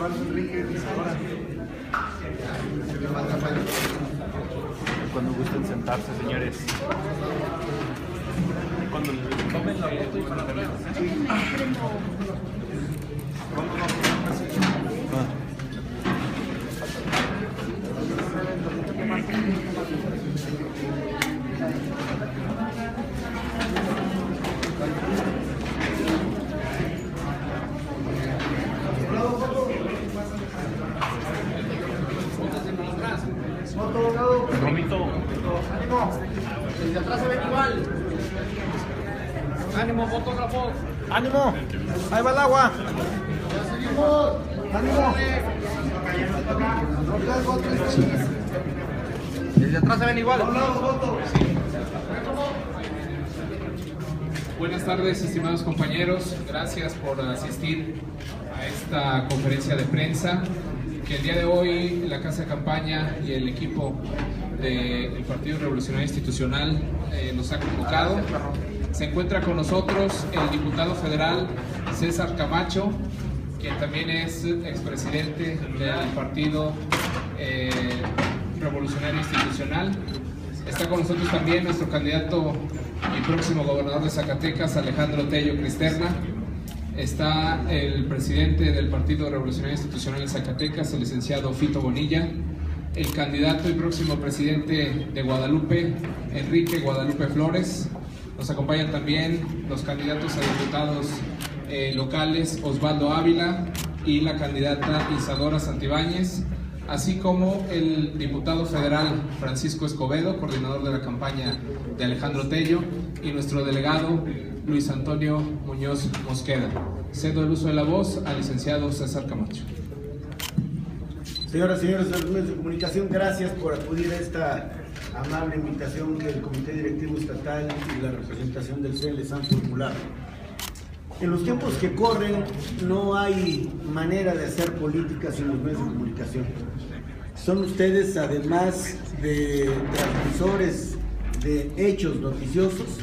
Osvaldo Enrique Isadora. Cuando gusten sentarse, señores. Cuando tomen la foto y para ver. Romito. ¡Ánimo! Desde atrás se ven igual. ¡Ánimo, fotógrafo! ¡Ánimo! ¡Ahí va el agua! ¡Ya seguimos! ¡Ánimo! Desde atrás se ven igual. Buenas tardes, estimados compañeros. Gracias por asistir a esta conferencia de prensa que el día de hoy la Casa de Campaña y el equipo del Partido Revolucionario Institucional nos ha convocado. Se encuentra con nosotros el diputado federal César Camacho, quien también es expresidente del Partido Revolucionario Institucional. Está con nosotros también nuestro candidato y próximo gobernador de Zacatecas, Alejandro Tello Cristerna. Está el presidente del Partido Revolucionario Institucional de Zacatecas, el licenciado Fito Bonilla. El candidato y próximo presidente de Guadalupe, Enrique Guadalupe Flores. Nos acompañan también los candidatos a diputados locales, Osvaldo Ávila y la candidata Isadora Santibáñez, así como el diputado federal Francisco Escobedo, coordinador de la campaña de Alejandro Tello, y nuestro delegado Luis Antonio Muñoz Mosqueda. Cedo el uso de la voz al licenciado César Camacho. Señoras y señores de los medios de comunicación, gracias por acudir a esta amable invitación que el Comité Directivo Estatal y la representación del CEN les han formulado. En los tiempos que corren no hay manera de hacer política sin los medios de comunicación. Son ustedes, además de transmisores de hechos noticiosos,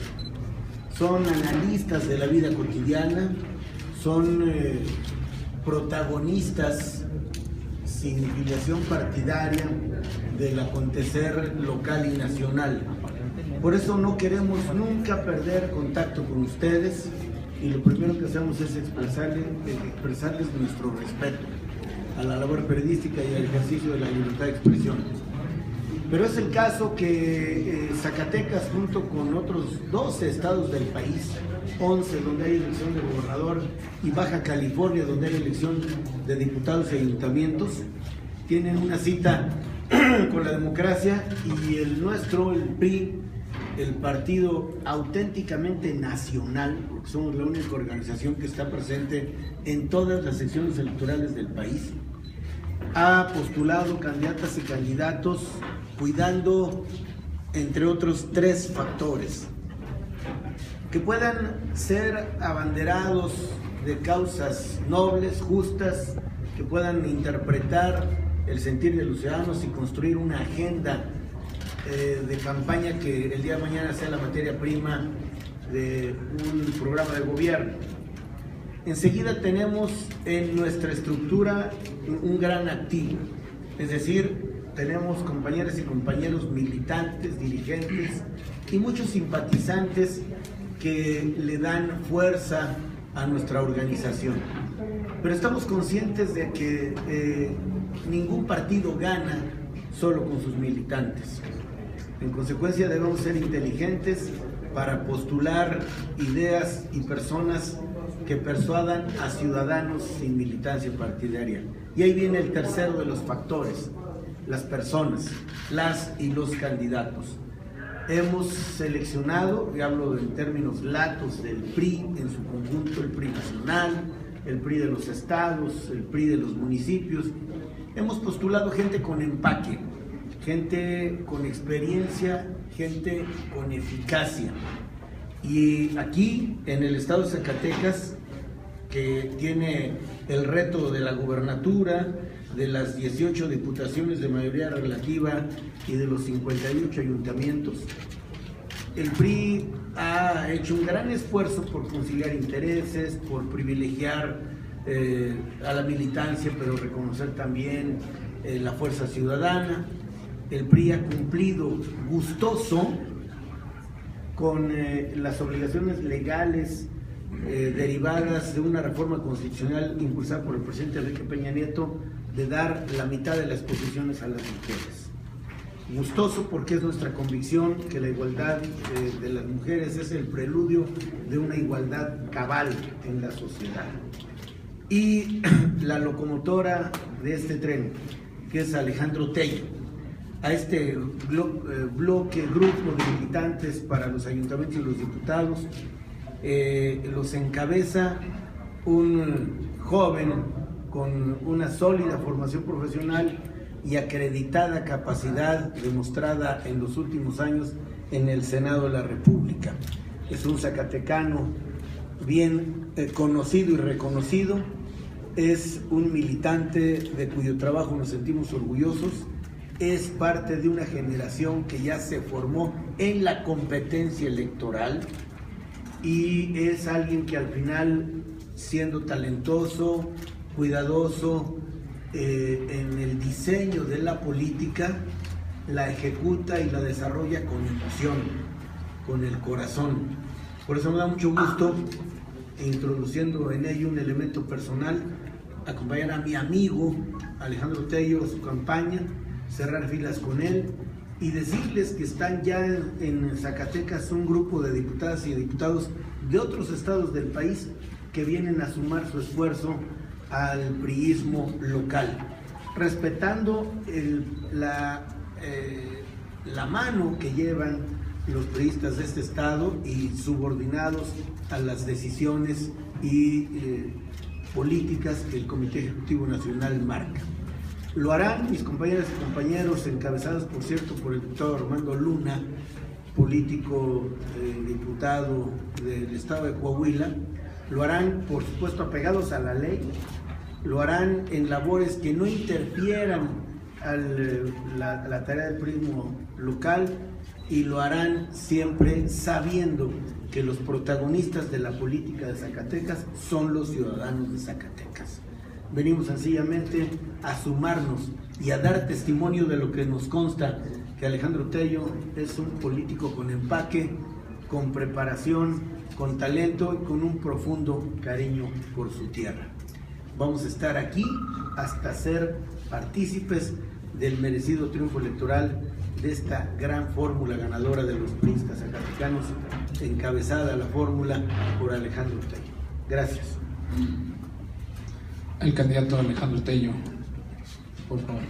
son analistas de la vida cotidiana, son protagonistas sin filiación partidaria del acontecer local y nacional. Por eso no queremos nunca perder contacto con ustedes y lo primero que hacemos es expresarles nuestro respeto a la labor periodística y al ejercicio de la libertad de expresión. Pero es el caso que Zacatecas, junto con otros 12 estados del país, 11 donde hay elección de gobernador y Baja California donde hay elección de diputados y ayuntamientos, tienen una cita con la democracia, y el nuestro, el PRI, el partido auténticamente nacional, porque somos la única organización que está presente en todas las secciones electorales del país, ha postulado candidatas y candidatos cuidando, entre otros, 3 factores: que puedan ser abanderados de causas nobles, justas, que puedan interpretar el sentir de los ciudadanos y construir una agenda de campaña que el día de mañana sea la materia prima de un programa de gobierno. Enseguida tenemos en nuestra estructura un gran activo, es decir, tenemos compañeras y compañeros militantes, dirigentes y muchos simpatizantes que le dan fuerza a nuestra organización. Pero estamos conscientes de que ningún partido gana solo con sus militantes. En consecuencia, debemos ser inteligentes para postular ideas y personas que persuadan a ciudadanos sin militancia partidaria. Y ahí viene el tercero de los factores: las personas, las y los candidatos. Hemos seleccionado, y hablo en términos latos, del PRI en su conjunto, el PRI nacional, el PRI de los estados, el PRI de los municipios. Hemos postulado gente con empaque, gente con experiencia, gente con eficacia. Y aquí, en el estado de Zacatecas, que tiene el reto de la gubernatura, de las 18 diputaciones de mayoría relativa y de los 58 ayuntamientos, el PRI ha hecho un gran esfuerzo por conciliar intereses, por privilegiar a la militancia, pero reconocer también la fuerza ciudadana. El PRI ha cumplido gustoso con las obligaciones legales derivadas de una reforma constitucional impulsada por el presidente Enrique Peña Nieto de dar la mitad de las posiciones a las mujeres. Gustoso porque es nuestra convicción que la igualdad de las mujeres es el preludio de una igualdad cabal en la sociedad. Y la locomotora de este tren, que es Alejandro Tello, a este grupo de militantes para los ayuntamientos y los diputados, los encabeza un joven con una sólida formación profesional y acreditada capacidad demostrada en los últimos años en el Senado de la República. Es un zacatecano bien conocido y reconocido, es un militante de cuyo trabajo nos sentimos orgullosos, es parte de una generación que ya se formó en la competencia electoral y es alguien que al final, siendo talentoso, cuidadoso en el diseño de la política, la ejecuta y la desarrolla con emoción, con el corazón. Por eso me da mucho gusto, introduciendo en ello un elemento personal, acompañar a mi amigo Alejandro Tello a su campaña, cerrar filas con él y decirles que están ya en Zacatecas un grupo de diputadas y diputados de otros estados del país que vienen a sumar su esfuerzo al priismo local, respetando la mano que llevan los priistas de este estado y subordinados a las decisiones y políticas que el Comité Ejecutivo Nacional marca. Lo harán mis compañeras y compañeros, encabezados por cierto por el diputado Armando Luna, político diputado del estado de Coahuila. Lo harán, por supuesto, apegados a la ley, lo harán en labores que no interfieran a la tarea del priismo local y lo harán siempre sabiendo que los protagonistas de la política de Zacatecas son los ciudadanos de Zacatecas. Venimos sencillamente a sumarnos y a dar testimonio de lo que nos consta, que Alejandro Tello es un político con empaque, con preparación, con talento y con un profundo cariño por su tierra. Vamos a estar aquí hasta ser partícipes del merecido triunfo electoral de esta gran fórmula ganadora de los priistas zacatecanos, encabezada la fórmula por Alejandro Tello. Gracias. El candidato Alejandro Tello, por favor.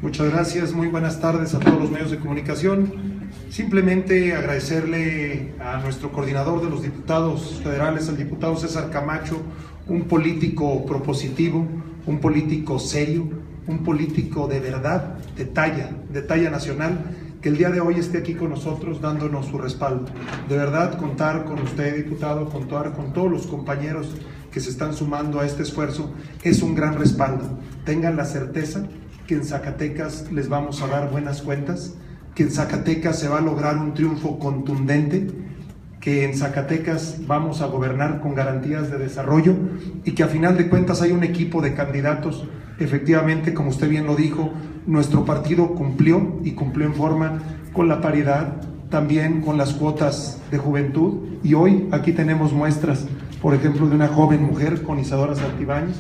Muchas gracias, muy buenas tardes a todos los medios de comunicación. Simplemente agradecerle a nuestro coordinador de los diputados federales, al diputado César Camacho, un político propositivo, un político serio, un político de verdad, de talla nacional, que el día de hoy esté aquí con nosotros dándonos su respaldo. De verdad, contar con usted, diputado, contar con todos los compañeros que se están sumando a este esfuerzo, es un gran respaldo. Tengan la certeza que en Zacatecas les vamos a dar buenas cuentas, que en Zacatecas se va a lograr un triunfo contundente, que en Zacatecas vamos a gobernar con garantías de desarrollo y que a final de cuentas hay un equipo de candidatos. Efectivamente, como usted bien lo dijo, nuestro partido cumplió y cumplió en forma con la paridad, también con las cuotas de juventud, y hoy aquí tenemos muestras, por ejemplo, de una joven mujer con Isadora Santibáñez.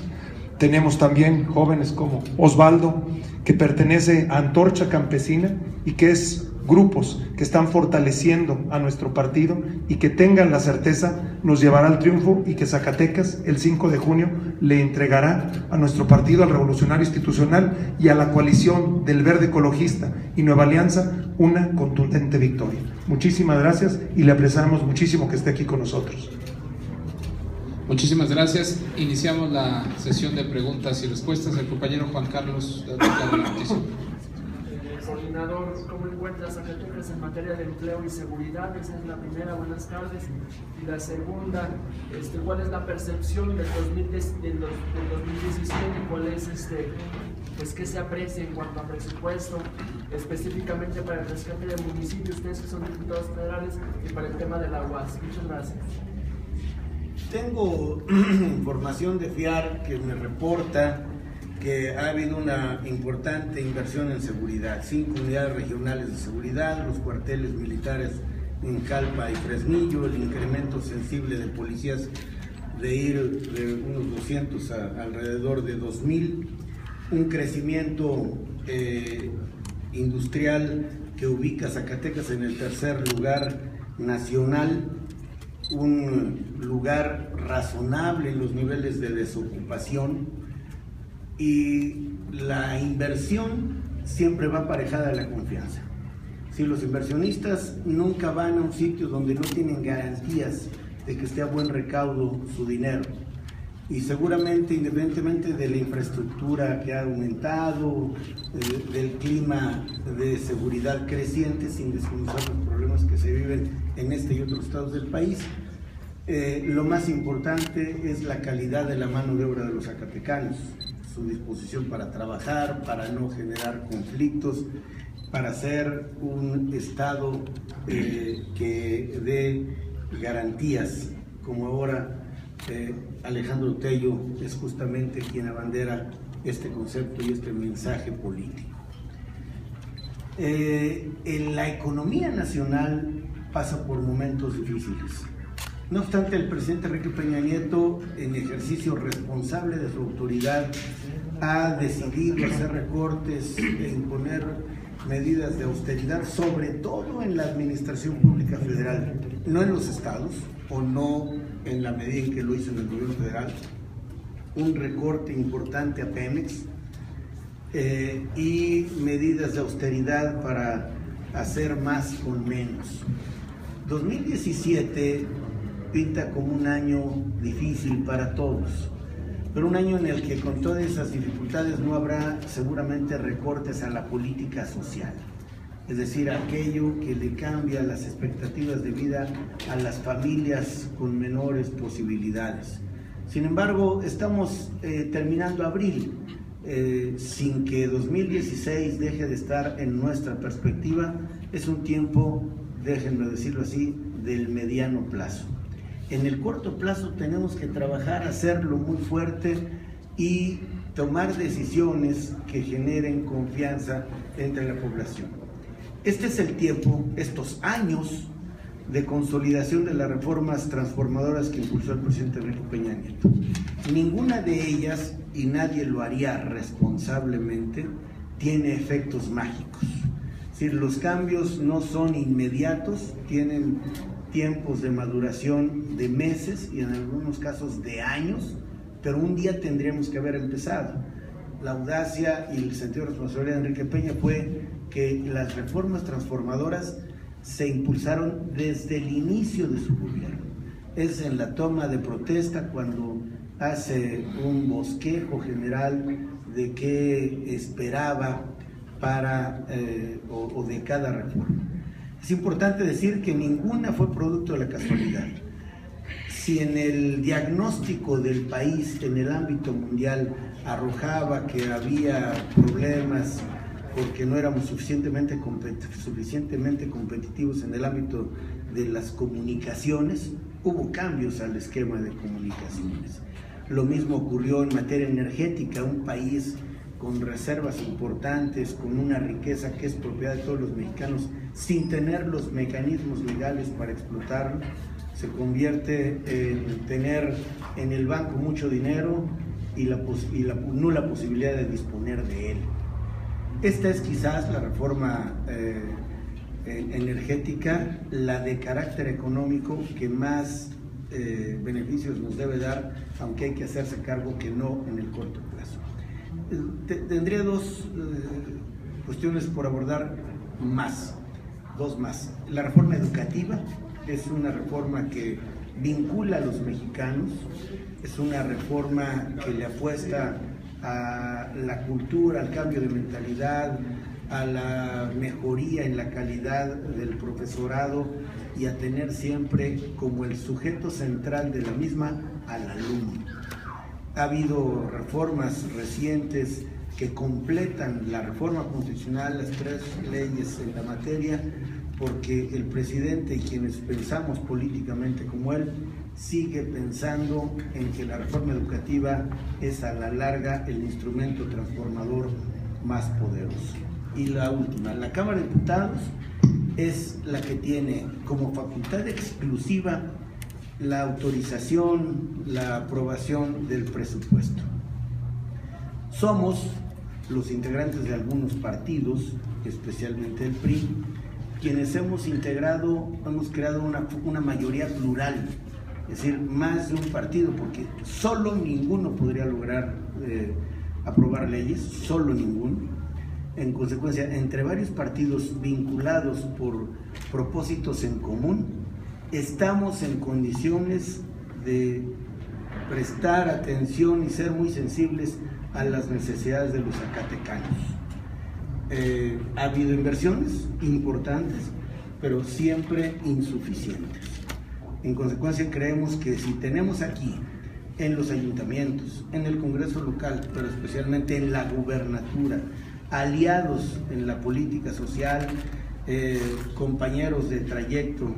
Tenemos también jóvenes como Osvaldo, que pertenece a Antorcha Campesina y que es grupos que están fortaleciendo a nuestro partido, y que tengan la certeza nos llevará al triunfo, y que Zacatecas el 5 de junio le entregará a nuestro partido, al Revolucionario Institucional y a la coalición del Verde Ecologista y Nueva Alianza una contundente victoria. Muchísimas gracias y le apreciamos muchísimo que esté aquí con nosotros. Muchísimas gracias. Iniciamos la sesión de preguntas y respuestas. El compañero Juan Carlos de la noticia. Coordinador, ¿cómo encuentras Zacatecas en materia de empleo y seguridad? Esa es la primera, buenas tardes. Y la segunda, ¿cuál es la percepción del 2017 y cuál es, pues, qué se aprecia en cuanto a presupuesto, específicamente para el rescate del municipio, ustedes que son diputados federales, y para el tema de la UAS? Muchas gracias. Tengo información de FIAR que me reporta que ha habido una importante inversión en seguridad, 5 unidades regionales de seguridad, los cuarteles militares en Calpa y Fresnillo, el incremento sensible de policías de ir de unos 200 a alrededor de 2,000, un crecimiento industrial que ubica a Zacatecas en el tercer lugar nacional, un lugar razonable en los niveles de desocupación, y la inversión siempre va aparejada a la confianza. Si los inversionistas nunca van a un sitio donde no tienen garantías de que esté a buen recaudo su dinero, y seguramente independientemente de la infraestructura que ha aumentado, del clima de seguridad creciente, sin desconocer los problemas que se viven en este y otros estados del país, lo más importante es la calidad de la mano de obra de los zacatecanos, su disposición para trabajar, para no generar conflictos, para ser un estado que dé garantías, como ahora Alejandro Tello es justamente quien abandera este concepto y este mensaje político. La economía nacional pasa por momentos difíciles. No obstante, el presidente Enrique Peña Nieto, en ejercicio responsable de su autoridad, ha decidido hacer recortes e imponer medidas de austeridad, sobre todo en la administración pública federal, no en los estados, o no en la medida en que lo hizo en el gobierno federal, un recorte importante a Pemex y medidas de austeridad para hacer más con menos. 2017 pinta como un año difícil para todos, pero un año en el que con todas esas dificultades no habrá seguramente recortes a la política social, es decir, aquello que le cambia las expectativas de vida a las familias con menores posibilidades. Sin embargo, estamos terminando abril, sin que 2016 deje de estar en nuestra perspectiva. Es un tiempo, déjenme decirlo así, del mediano plazo. En el corto plazo tenemos que trabajar, hacerlo muy fuerte y tomar decisiones que generen confianza entre la población. Este es el tiempo, estos años de consolidación de las reformas transformadoras que impulsó el presidente Enrique Peña Nieto. Ninguna de ellas, y nadie lo haría responsablemente, tiene efectos mágicos. Es decir, los cambios no son inmediatos, tienen tiempos de maduración de meses y en algunos casos de años, pero un día tendríamos que haber empezado. La audacia y el sentido de responsabilidad de Enrique Peña fue que las reformas transformadoras se impulsaron desde el inicio de su gobierno. Es en la toma de protesta cuando hace un bosquejo general de qué esperaba para o de cada reforma. Es importante decir que ninguna fue producto de la casualidad. Si en el diagnóstico del país, en el ámbito mundial, arrojaba que había problemas porque no éramos suficientemente competitivos en el ámbito de las comunicaciones, hubo cambios al esquema de comunicaciones. Lo mismo ocurrió en materia energética, un país con reservas importantes, con una riqueza que es propiedad de todos los mexicanos, sin tener los mecanismos legales para explotarlo, se convierte en tener en el banco mucho dinero y la nula posibilidad de disponer de él. Esta es quizás la reforma energética, la de carácter económico que más beneficios nos debe dar, aunque hay que hacerse cargo que no en el corto plazo. Tendría dos cuestiones por abordar más, dos más. La reforma educativa es una reforma que vincula a los mexicanos, es una reforma que le apuesta a la cultura, al cambio de mentalidad, a la mejoría en la calidad del profesorado y a tener siempre como el sujeto central de la misma al alumno. Ha habido reformas recientes que completan la reforma constitucional, las 3 leyes en la materia, porque el presidente y quienes pensamos políticamente como él, sigue pensando en que la reforma educativa es a la larga el instrumento transformador más poderoso. Y la última, la Cámara de Diputados es la que tiene como facultad exclusiva la autorización, la aprobación del presupuesto. Somos los integrantes de algunos partidos, especialmente el PRI, quienes hemos creado una mayoría plural, es decir, más de un partido, porque solo ninguno podría lograr aprobar leyes, solo ninguno. En consecuencia, entre varios partidos vinculados por propósitos en común, estamos en condiciones de prestar atención y ser muy sensibles a las necesidades de los zacatecanos. Ha habido inversiones importantes, pero siempre insuficientes. En consecuencia, creemos que si tenemos aquí, en los ayuntamientos, en el Congreso local, pero especialmente en la gubernatura, aliados en la política social, compañeros de trayecto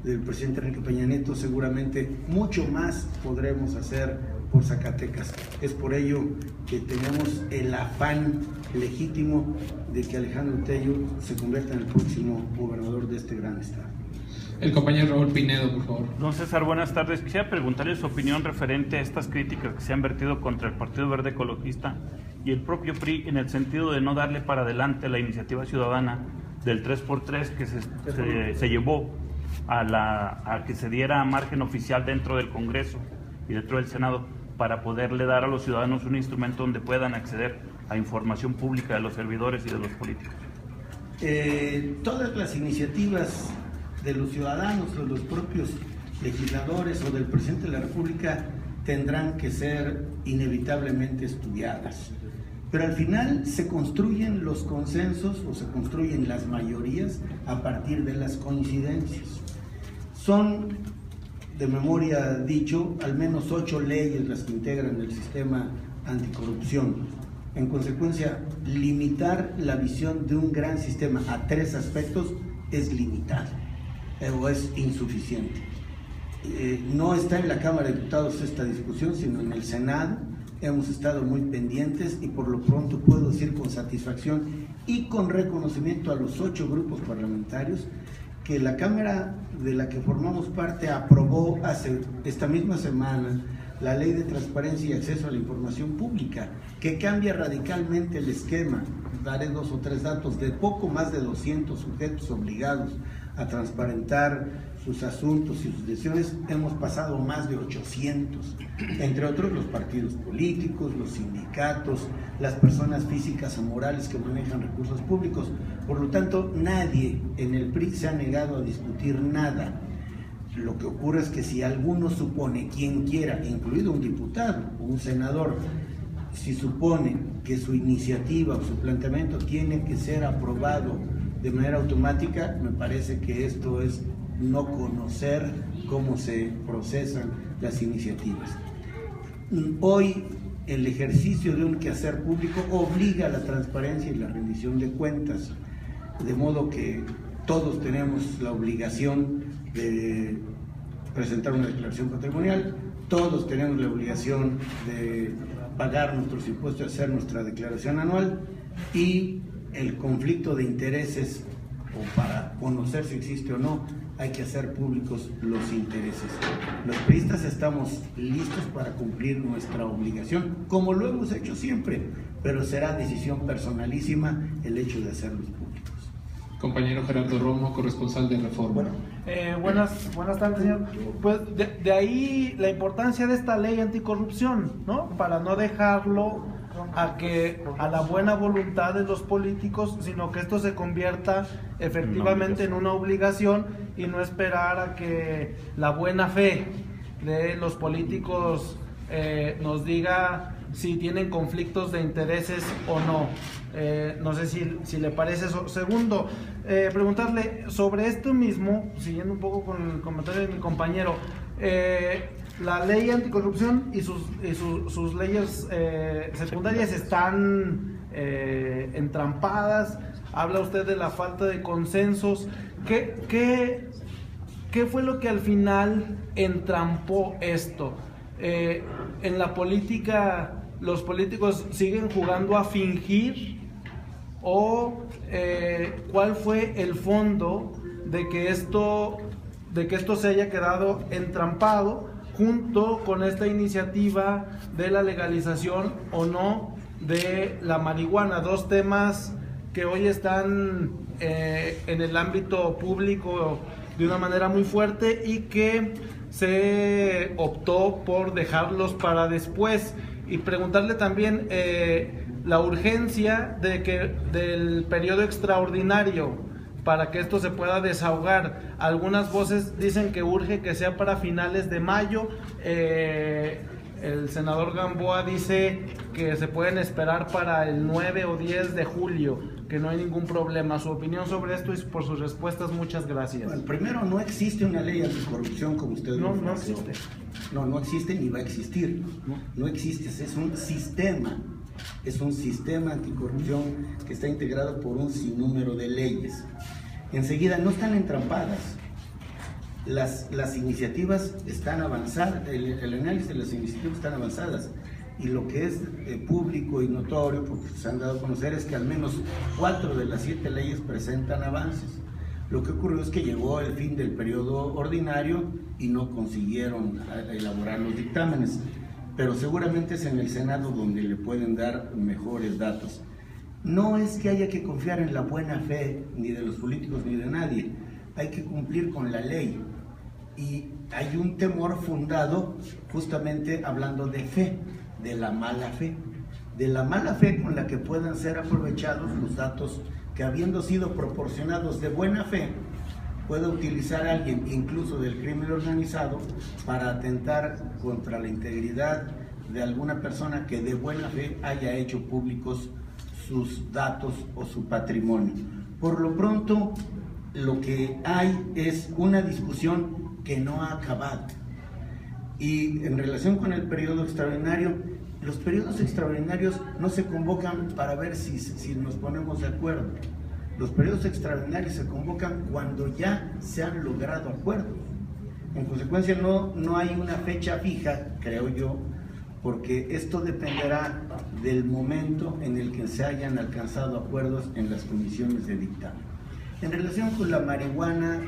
del presidente Enrique Peña Nieto, seguramente mucho más podremos hacer por Zacatecas. Es por ello que tenemos el afán legítimo de que Alejandro Tello se convierta en el próximo gobernador de este gran estado. El compañero Raúl Pinedo, por favor. Don César, buenas tardes. Quisiera preguntarle su opinión referente a estas críticas que se han vertido contra el Partido Verde Ecologista y el propio PRI en el sentido de no darle para adelante la iniciativa ciudadana del 3x3 que se llevó a que se diera margen oficial dentro del Congreso y dentro del Senado para poderle dar a los ciudadanos un instrumento donde puedan acceder a información pública de los servidores y de los políticos. Todas las iniciativas de los ciudadanos, de los propios legisladores o del presidente de la República tendrán que ser inevitablemente estudiadas. Pero al final se construyen los consensos o se construyen las mayorías a partir de las coincidencias. Son, de memoria dicho, al menos 8 leyes las que integran el sistema anticorrupción. En consecuencia, limitar la visión de un gran sistema a 3 aspectos es limitado o es insuficiente. No está en la Cámara de Diputados esta discusión, sino en el Senado. Hemos estado muy pendientes y por lo pronto puedo decir con satisfacción y con reconocimiento a los 8 grupos parlamentarios que la Cámara de la que formamos parte aprobó hace esta misma semana la Ley de Transparencia y Acceso a la Información Pública, que cambia radicalmente el esquema. Daré 2 o 3 datos de poco más de 200 sujetos obligados a transparentar sus asuntos y sus decisiones. Hemos pasado más de 800, entre otros los partidos políticos, los sindicatos, las personas físicas o morales que manejan recursos públicos. Por lo tanto, nadie en el PRI se ha negado a discutir nada. Lo que ocurre es que si alguno supone, quien quiera, incluido un diputado o un senador, si supone que su iniciativa o su planteamiento tiene que ser aprobado de manera automática, me parece que esto es no conocer cómo se procesan las iniciativas. Hoy el ejercicio de un quehacer público obliga a la transparencia y la rendición de cuentas, de modo que todos tenemos la obligación de presentar una declaración patrimonial, todos tenemos la obligación de pagar nuestros impuestos, hacer nuestra declaración anual, y el conflicto de intereses, o para conocer si existe o no, hay que hacer públicos los intereses. Los priistas estamos listos para cumplir nuestra obligación, como lo hemos hecho siempre, pero será decisión personalísima el hecho de hacerlos públicos. Compañero Gerardo Romo, corresponsal de Reforma. Buenas tardes, señor. Pues de ahí la importancia de esta ley anticorrupción, ¿no? Para no dejarlo a la buena voluntad de los políticos, sino que esto se convierta efectivamente en una obligación y no esperar a que la buena fe de los políticos nos diga si tienen conflictos de intereses o no. No sé si le parece eso. Segundo, preguntarle sobre esto mismo, siguiendo un poco con el comentario de mi compañero, la ley anticorrupción y sus leyes secundarias están entrampadas. Habla usted de la falta de consensos. ¿Qué ¿qué fue lo que al final entrampó esto? En la política, ¿los políticos siguen jugando a fingir? ¿O cuál fue el fondo de que esto se haya quedado entrampado junto con esta iniciativa de la legalización o no de la marihuana? Dos temas que hoy están en el ámbito público de una manera muy fuerte y que se optó por dejarlos para después. Y preguntarle también la urgencia del periodo extraordinario para que esto se pueda desahogar. Algunas voces dicen que urge que sea para finales de mayo. El senador Gamboa dice que se pueden esperar para el 9 o 10 de julio, que no hay ningún problema. Su opinión sobre esto y por sus respuestas, muchas gracias. Bueno, primero, no existe una ley anticorrupción como usted lo no existe. No existe ni va a existir. No existe, es un sistema. Es un sistema anticorrupción que está integrado por un sinnúmero de leyes. Enseguida, no están entrampadas. Las iniciativas están avanzadas, el análisis de las iniciativas están avanzadas. Y lo que es público y notorio, porque se han dado a conocer, es que al menos 4 de las 7 leyes presentan avances. Lo que ocurrió es que llegó el fin del periodo ordinario y no consiguieron elaborar los dictámenes. Pero seguramente es en el Senado donde le pueden dar mejores datos. No es que haya que confiar en la buena fe ni de los políticos ni de nadie, hay que cumplir con la ley. Y hay un temor fundado justamente hablando de fe, de la mala fe con la que puedan ser aprovechados los datos que, habiendo sido proporcionados de buena fe, puede utilizar a alguien, incluso del crimen organizado, para atentar contra la integridad de alguna persona que de buena fe haya hecho públicos sus datos o su patrimonio. Por lo pronto, lo que hay es una discusión que no ha acabado. Y en relación con el periodo extraordinario, los periodos extraordinarios no se convocan para ver si nos ponemos de acuerdo. Los periodos extraordinarios se convocan cuando ya se han logrado acuerdos. En consecuencia, no hay una fecha fija, creo yo, porque esto dependerá del momento en el que se hayan alcanzado acuerdos en las comisiones de dictamen. En relación con la marihuana,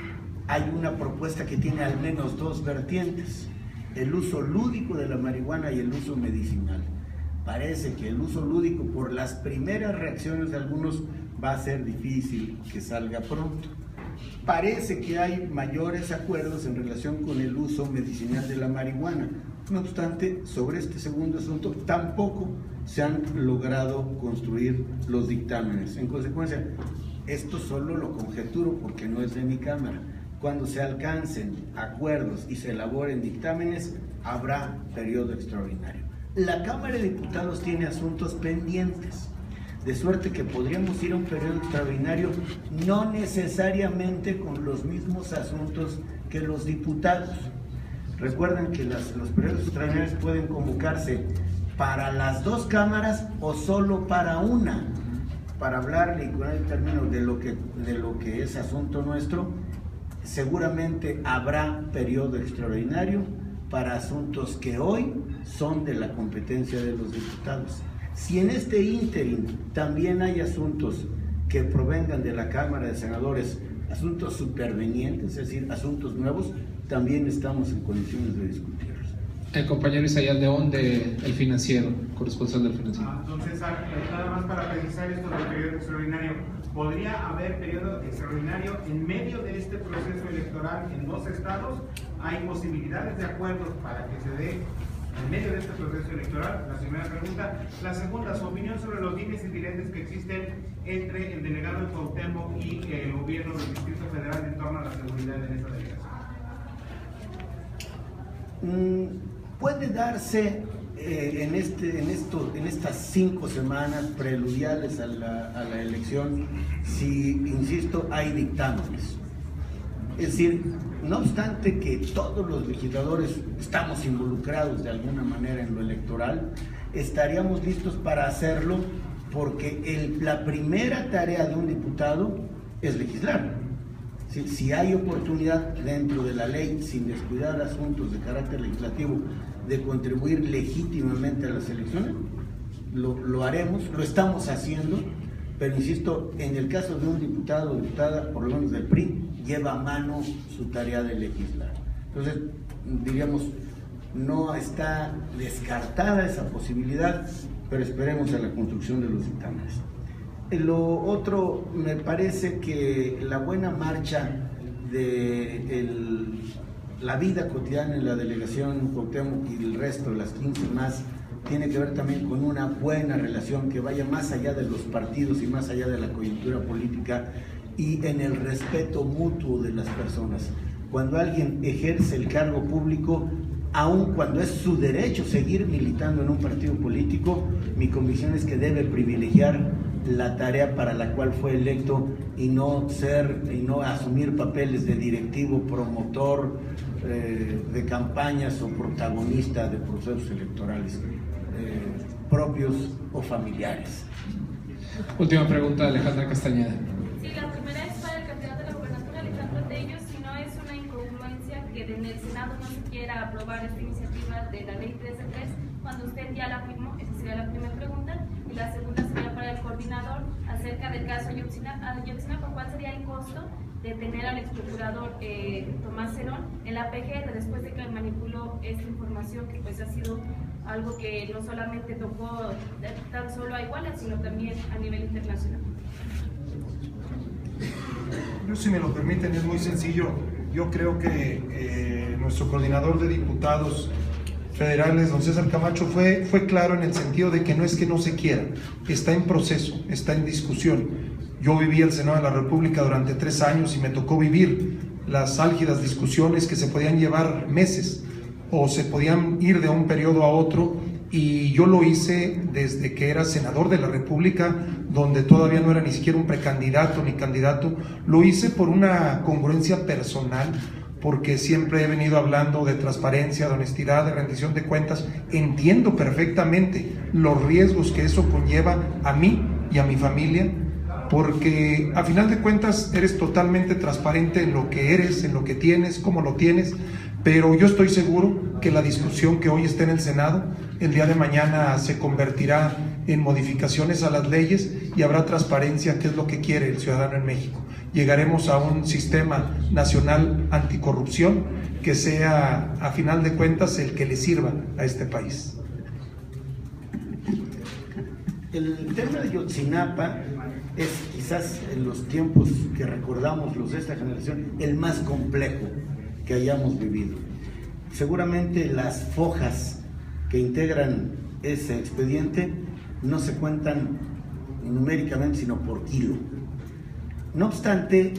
hay una propuesta que tiene al menos 2 vertientes: el uso lúdico de la marihuana y el uso medicinal. Parece que el uso lúdico, por las primeras reacciones de algunos, va a ser difícil que salga pronto. Parece que hay mayores acuerdos en relación con el uso medicinal de la marihuana. No obstante, sobre este segundo asunto tampoco se han logrado construir los dictámenes. En consecuencia, esto solo lo conjeturo porque no es de mi Cámara. Cuando se alcancen acuerdos y se elaboren dictámenes, habrá periodo extraordinario. La Cámara de Diputados tiene asuntos pendientes, de suerte que podríamos ir a un periodo extraordinario no necesariamente con los mismos asuntos que los diputados. Recuerden que los periodos extraordinarios pueden convocarse para las 2 cámaras o solo para una. Para hablarle y con el término de lo que es asunto nuestro, seguramente habrá periodo extraordinario para asuntos que hoy son de la competencia de los diputados. Si en este ínterin también hay asuntos que provengan de la Cámara de Senadores, asuntos supervenientes, es decir, asuntos nuevos, también estamos en condiciones de discutirlos. El compañero Isaías León de El Financiero, corresponsal del Financiero. Don César, nada más para precisar esto del periodo extraordinario. ¿Podría haber periodo extraordinario en medio de este proceso electoral en 2 estados? ¿Hay posibilidades de acuerdos para que se dé en medio de este proceso electoral? La primera pregunta. La segunda, su opinión sobre los dimes y diretes que existen entre el delegado de Cuauhtémoc y el gobierno del Distrito Federal en torno a la seguridad en esta delegación. Puede darse en estas 5 semanas preludiales a la elección, si, insisto, hay dictámenes. Es decir, no obstante que todos los legisladores estamos involucrados de alguna manera en lo electoral, estaríamos listos para hacerlo, porque la primera tarea de un diputado es legislar. Si hay oportunidad dentro de la ley, sin descuidar asuntos de carácter legislativo, de contribuir legítimamente a las elecciones, lo haremos, lo estamos haciendo, pero insisto, en el caso de un diputado o diputada, por lo menos del PRI, lleva a mano su tarea de legislar. Entonces, diríamos, no está descartada esa posibilidad, pero esperemos a la construcción de los dictámenes. Lo otro, me parece que la buena marcha de la vida cotidiana en la delegación Cuauhtémoc y el resto de las 15 más tiene que ver también con una buena relación que vaya más allá de los partidos y más allá de la coyuntura política y en el respeto mutuo de las personas. Cuando alguien ejerce el cargo público, aun cuando es su derecho seguir militando en un partido político, mi convicción es que debe privilegiar la tarea para la cual fue electo y no asumir papeles de directivo, promotor de campañas o protagonista de procesos electorales propios o familiares. Última pregunta, Alejandra Castañeda. Sí, la primera es para el candidato de la gobernatura, Alejandro Tello, si no es una incongruencia que en el Senado no se quiera aprobar esta iniciativa de la ley 3 de 3 cuando usted ya la firmó. Esa sería la primera pregunta. Y la segunda sería para el coordinador acerca del caso Ayotzinapa. ¿Cuál sería el costo de tener al ex procurador Tomás Herón en la PGR después de que manipuló esta información, que pues ha sido algo que no solamente tocó tan solo a Iguala, sino también a nivel internacional? Yo, si me lo permiten, es muy sencillo. Yo creo que nuestro coordinador de diputados federales, don César Camacho, fue claro en el sentido de que no es que no se quiera, está en proceso, está en discusión. Yo viví el Senado de la República durante 3 años y me tocó vivir las álgidas discusiones que se podían llevar meses o se podían ir de un periodo a otro, y yo lo hice desde que era senador de la República, donde todavía no era ni siquiera un precandidato ni candidato. Lo hice por una congruencia personal, porque siempre he venido hablando de transparencia, de honestidad, de rendición de cuentas. Entiendo perfectamente los riesgos que eso conlleva a mí y a mi familia, porque a final de cuentas eres totalmente transparente en lo que eres, en lo que tienes, cómo lo tienes, pero yo estoy seguro que la discusión que hoy está en el Senado, el día de mañana se convertirá en modificaciones a las leyes y habrá transparencia, que es lo que quiere el ciudadano en México. Llegaremos a un sistema nacional anticorrupción que sea, a final de cuentas, el que le sirva a este país. El tema de Ayotzinapa es quizás en los tiempos que recordamos los de esta generación el más complejo que hayamos vivido. Seguramente las fojas que integran ese expediente no se cuentan numéricamente sino por kilo. No obstante,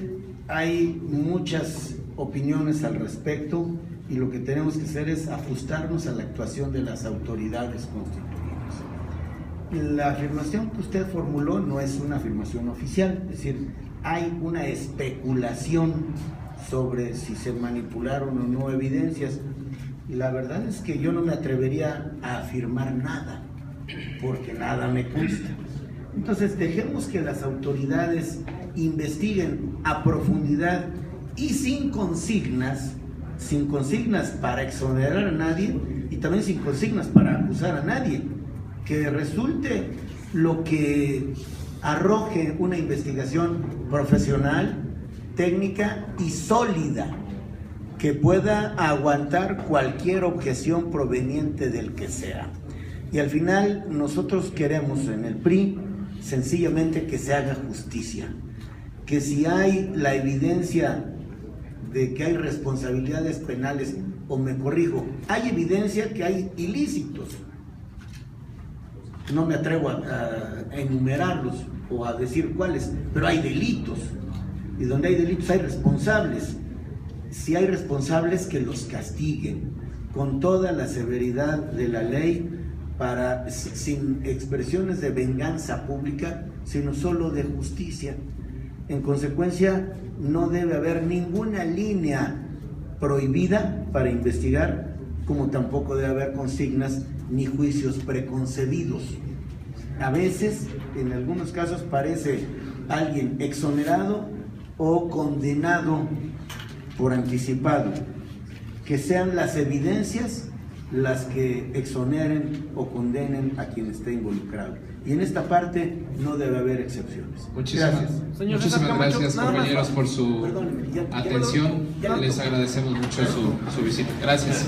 hay muchas opiniones al respecto y lo que tenemos que hacer es ajustarnos a la actuación de las autoridades constituidas. La afirmación que usted formuló no es una afirmación oficial, es decir, hay una especulación sobre si se manipularon o no evidencias. La verdad es que yo no me atrevería a afirmar nada, porque nada me consta. Entonces dejemos que las autoridades investiguen a profundidad y sin consignas para exonerar a nadie y también sin consignas para acusar a nadie. Que resulte lo que arroje una investigación profesional, técnica y sólida, que pueda aguantar cualquier objeción proveniente del que sea. Y al final nosotros queremos en el PRI sencillamente que se haga justicia, que si hay la evidencia de que hay responsabilidades penales, o me corrijo, hay evidencia que hay ilícitos, no me atrevo a enumerarlos o a decir cuáles, pero hay delitos, y donde hay delitos hay responsables. Si hay responsables, que los castiguen con toda la severidad de la ley, sin expresiones de venganza pública, sino solo de justicia. En consecuencia, no debe haber ninguna línea prohibida para investigar, como tampoco debe haber consignas ni juicios preconcebidos. A veces, en algunos casos, parece alguien exonerado o condenado por anticipado, que sean las evidencias las que exoneren o condenen a quien esté involucrado. Y en esta parte no debe haber excepciones. Muchísimas gracias, compañeros, por su atención. Les agradecemos mucho su visita. Gracias.